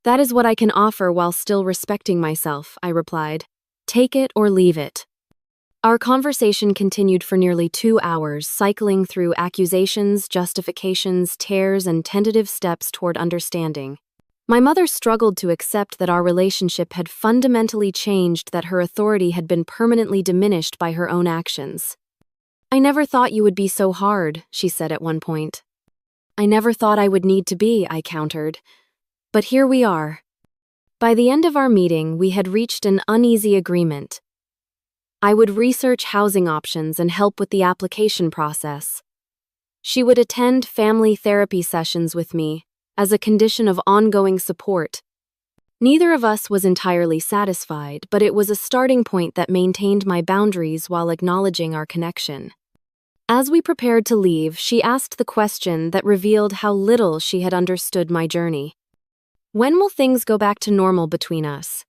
That is what I can offer while still respecting myself, I replied. Take it or leave it. Our conversation continued for nearly 2 hours, cycling through accusations, justifications, tears, and tentative steps toward understanding. My mother struggled to accept that our relationship had fundamentally changed, that her authority had been permanently diminished by her own actions. I never thought you would be so hard, she said at one point. I never thought I would need to be, I countered. But here we are. By the end of our meeting, we had reached an uneasy agreement. I would research housing options and help with the application process. She would attend family therapy sessions with me as a condition of ongoing support. Neither of us was entirely satisfied, but it was a starting point that maintained my boundaries while acknowledging our connection. As we prepared to leave, she asked the question that revealed how little she had understood my journey. When will things go back to normal between us?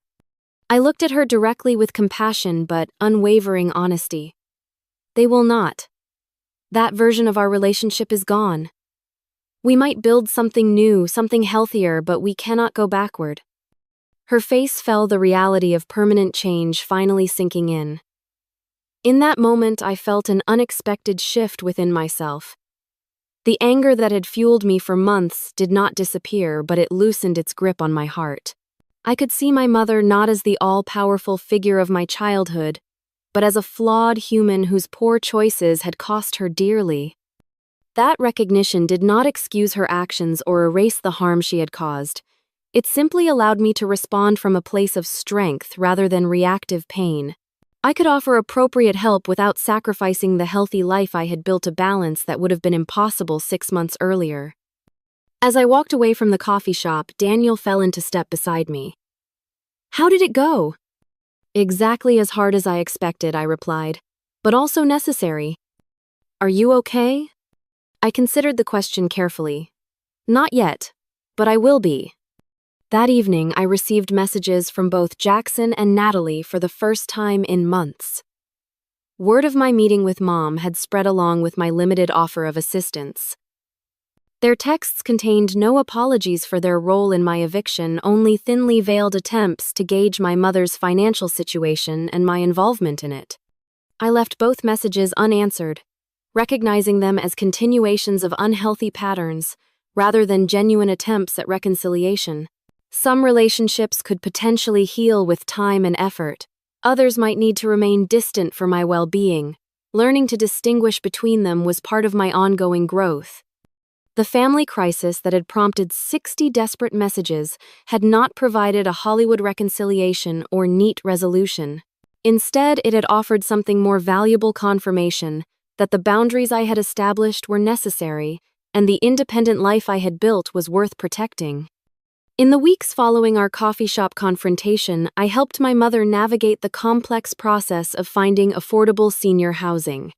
I looked at her directly with compassion but unwavering honesty. They will not. That version of our relationship is gone. We might build something new, something healthier, but we cannot go backward. Her face fell, the reality of permanent change finally sinking in. In that moment, I felt an unexpected shift within myself. The anger that had fueled me for months did not disappear, but it loosened its grip on my heart. I could see my mother not as the all-powerful figure of my childhood, but as a flawed human whose poor choices had cost her dearly. That recognition did not excuse her actions or erase the harm she had caused. It simply allowed me to respond from a place of strength rather than reactive pain. I could offer appropriate help without sacrificing the healthy life I had built, a balance that would have been impossible 6 months earlier. As I walked away from the coffee shop, Daniel fell into step beside me. "How did it go?" "Exactly as hard as I expected," I replied, "but also necessary." "Are you okay?" I considered the question carefully. "Not yet, but I will be." That evening, I received messages from both Jackson and Natalie for the first time in months. Word of my meeting with Mom had spread along with my limited offer of assistance. Their texts contained no apologies for their role in my eviction, only thinly veiled attempts to gauge my mother's financial situation and my involvement in it. I left both messages unanswered, recognizing them as continuations of unhealthy patterns rather than genuine attempts at reconciliation. Some relationships could potentially heal with time and effort. Others might need to remain distant for my well-being. Learning to distinguish between them was part of my ongoing growth. The family crisis that had prompted 60 desperate messages had not provided a Hollywood reconciliation or neat resolution. Instead, it had offered something more valuable: confirmation that the boundaries I had established were necessary and the independent life I had built was worth protecting. In the weeks following our coffee shop confrontation, I helped my mother navigate the complex process of finding affordable senior housing.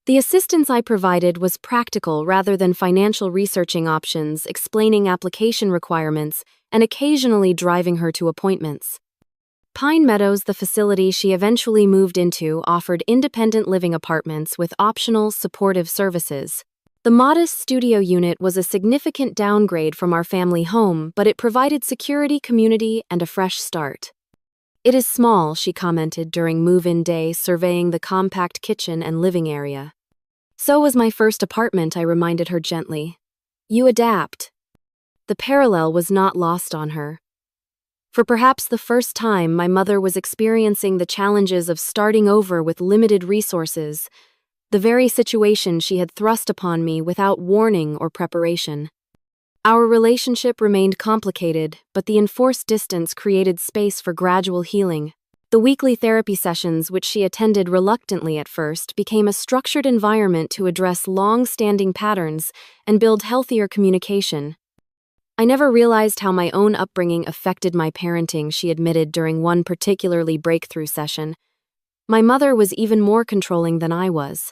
The assistance I provided was practical rather than financial, researching options, explaining application requirements, and occasionally driving her to appointments. Pine Meadows, the facility she eventually moved into, offered independent living apartments with optional supportive services. The modest studio unit was a significant downgrade from our family home, but it provided security, community, and a fresh start. "It is small," she commented during move-in day, surveying the compact kitchen and living area. "So was my first apartment," I reminded her gently. "You adapt." The parallel was not lost on her. For perhaps the first time, my mother was experiencing the challenges of starting over with limited resources, the very situation she had thrust upon me without warning or preparation. Our relationship remained complicated, but the enforced distance created space for gradual healing. The weekly therapy sessions, which she attended reluctantly at first, became a structured environment to address long-standing patterns and build healthier communication. "I never realized how my own upbringing affected my parenting," she admitted during one particularly breakthrough session. "My mother was even more controlling than I was."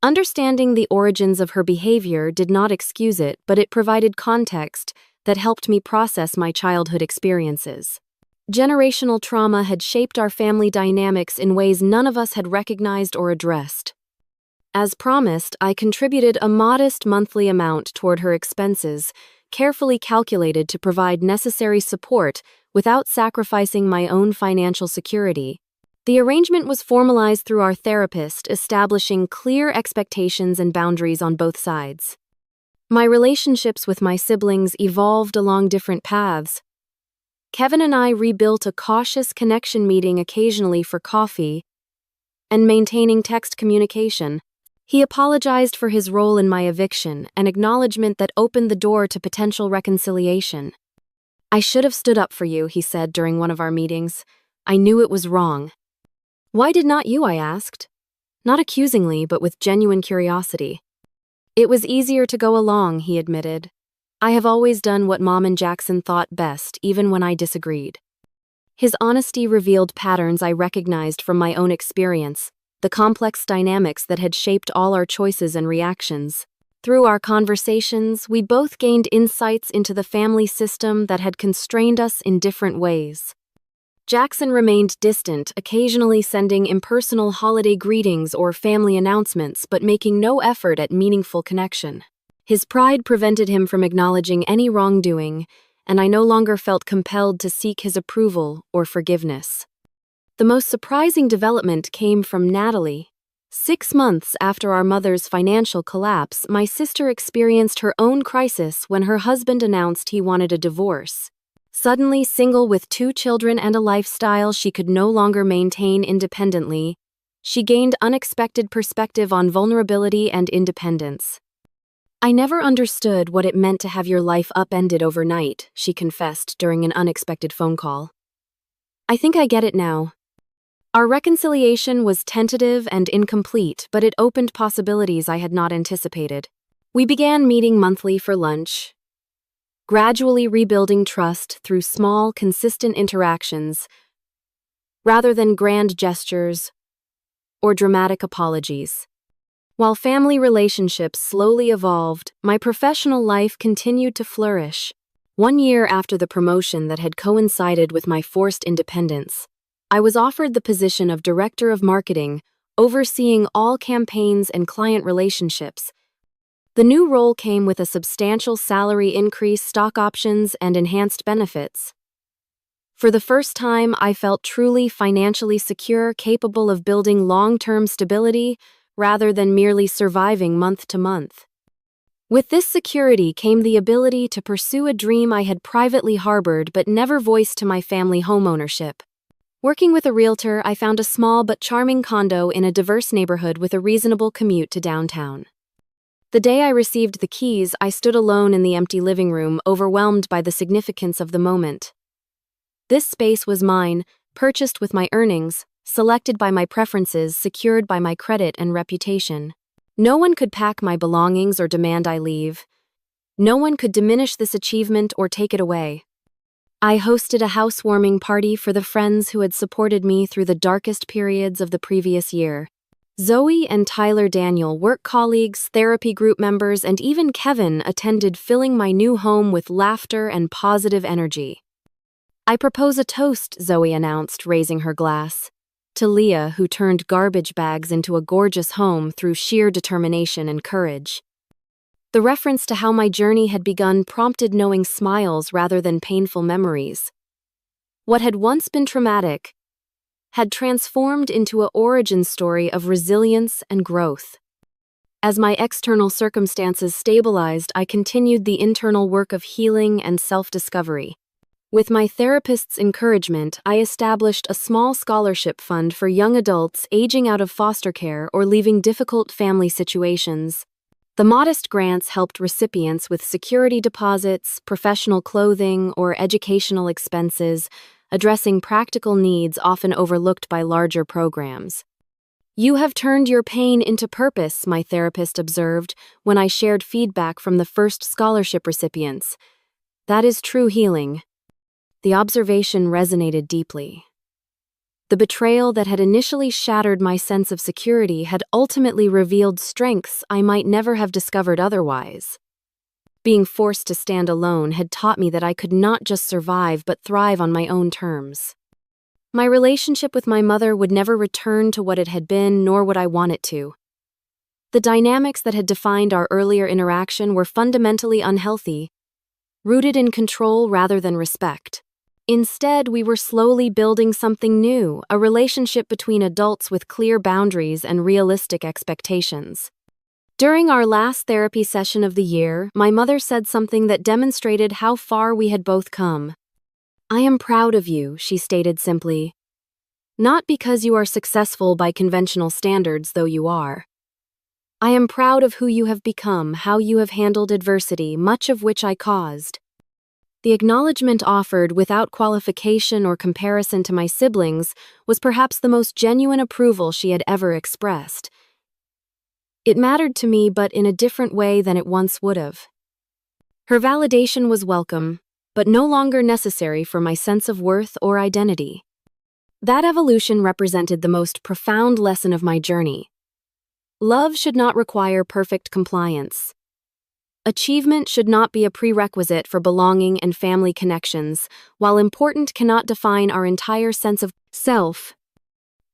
Understanding the origins of her behavior did not excuse it, but it provided context that helped me process my childhood experiences. Generational trauma had shaped our family dynamics in ways none of us had recognized or addressed. As promised, I contributed a modest monthly amount toward her expenses, carefully calculated to provide necessary support without sacrificing my own financial security. The arrangement was formalized through our therapist, establishing clear expectations and boundaries on both sides. My relationships with my siblings evolved along different paths. Kevin and I rebuilt a cautious connection, meeting occasionally for coffee and maintaining text communication. He apologized for his role in my eviction, an acknowledgement that opened the door to potential reconciliation. "I should have stood up for you," he said during one of our meetings. "I knew it was wrong." "Why did not you?" I asked. Not accusingly, but with genuine curiosity. "It was easier to go along," he admitted. I have always done what Mom and Jackson thought best, even when I disagreed. His honesty revealed patterns I recognized from my own experience, the complex dynamics that had shaped all our choices and reactions. Through our conversations, we both gained insights into the family system that had constrained us in different ways. Jackson remained distant, occasionally sending impersonal holiday greetings or family announcements, but making no effort at meaningful connection. His pride prevented him from acknowledging any wrongdoing, and I no longer felt compelled to seek his approval or forgiveness. The most surprising development came from Natalie. 6 months after our mother's financial collapse, my sister experienced her own crisis when her husband announced he wanted a divorce. Suddenly single with 2 children and a lifestyle she could no longer maintain independently, she gained unexpected perspective on vulnerability and independence. "I never understood what it meant to have your life upended overnight," she confessed during an unexpected phone call. "I think I get it now." Our reconciliation was tentative and incomplete, but it opened possibilities I had not anticipated. We began meeting monthly for lunch, gradually rebuilding trust through small, consistent interactions, rather than grand gestures or dramatic apologies. While family relationships slowly evolved, my professional life continued to flourish. 1 year after the promotion that had coincided with my forced independence, I was offered the position of Director of Marketing, overseeing all campaigns and client relationships. The new role came with a substantial salary increase, stock options, and enhanced benefits. For the first time, I felt truly financially secure, capable of building long-term stability rather than merely surviving month to month. With this security came the ability to pursue a dream I had privately harbored but never voiced to my family: homeownership. Working with a realtor, I found a small but charming condo in a diverse neighborhood with a reasonable commute to downtown. The day I received the keys, I stood alone in the empty living room, overwhelmed by the significance of the moment. This space was mine, purchased with my earnings, selected by my preferences, secured by my credit and reputation. No one could pack my belongings or demand I leave. No one could diminish this achievement or take it away. I hosted a housewarming party for the friends who had supported me through the darkest periods of the previous year. Zoe and Tyler Daniel, work colleagues, therapy group members, and even Kevin attended, filling my new home with laughter and positive energy. "I propose a toast," Zoe announced, raising her glass. "To Leah, who turned garbage bags into a gorgeous home through sheer determination and courage." The reference to how my journey had begun prompted knowing smiles rather than painful memories. What had once been traumatic had transformed into an origin story of resilience and growth. As my external circumstances stabilized, I continued the internal work of healing and self-discovery. With my therapist's encouragement, I established a small scholarship fund for young adults aging out of foster care or leaving difficult family situations. The modest grants helped recipients with security deposits, professional clothing, or educational expenses, addressing practical needs often overlooked by larger programs. "You have turned your pain into purpose," my therapist observed when I shared feedback from the first scholarship recipients. "That is true healing." The observation resonated deeply. The betrayal that had initially shattered my sense of security had ultimately revealed strengths I might never have discovered otherwise. Being forced to stand alone had taught me that I could not just survive but thrive on my own terms. My relationship with my mother would never return to what it had been, nor would I want it to. The dynamics that had defined our earlier interaction were fundamentally unhealthy, rooted in control rather than respect. Instead, we were slowly building something new, a relationship between adults with clear boundaries and realistic expectations. During our last therapy session of the year, my mother said something that demonstrated how far we had both come. "I am proud of you," she stated simply. "Not because you are successful by conventional standards, though you are. I am proud of who you have become, how you have handled adversity, much of which I caused." The acknowledgement, offered without qualification or comparison to my siblings, was perhaps the most genuine approval she had ever expressed. It mattered to me, but in a different way than it once would have. Her validation was welcome, but no longer necessary for my sense of worth or identity. That evolution represented the most profound lesson of my journey. Love should not require perfect compliance. Achievement should not be a prerequisite for belonging and family connections, while important cannot define our entire sense of self.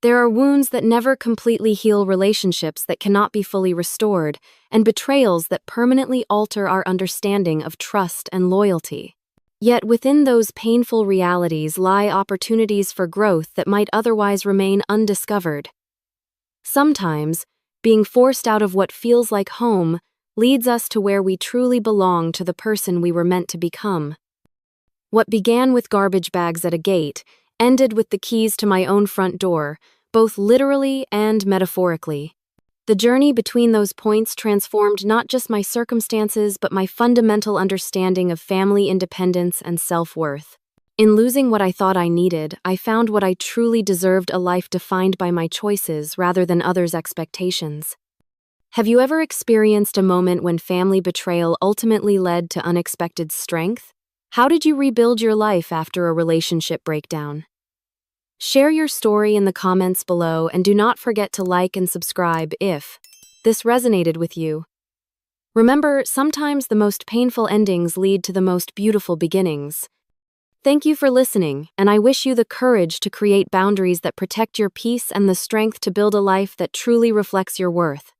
There are wounds that never completely heal, relationships that cannot be fully restored, and betrayals that permanently alter our understanding of trust and loyalty. Yet within those painful realities lie opportunities for growth that might otherwise remain undiscovered. Sometimes, being forced out of what feels like home leads us to where we truly belong, to the person we were meant to become. What began with garbage bags at a gate ended with the keys to my own front door, both literally and metaphorically. The journey between those points transformed not just my circumstances, but my fundamental understanding of family independence and self-worth. In losing what I thought I needed, I found what I truly deserved: a life defined by my choices rather than others' expectations. Have you ever experienced a moment when family betrayal ultimately led to unexpected strength? How did you rebuild your life after a relationship breakdown? Share your story in the comments below, and do not forget to like and subscribe if this resonated with you. Remember, sometimes the most painful endings lead to the most beautiful beginnings. Thank you for listening, and I wish you the courage to create boundaries that protect your peace and the strength to build a life that truly reflects your worth.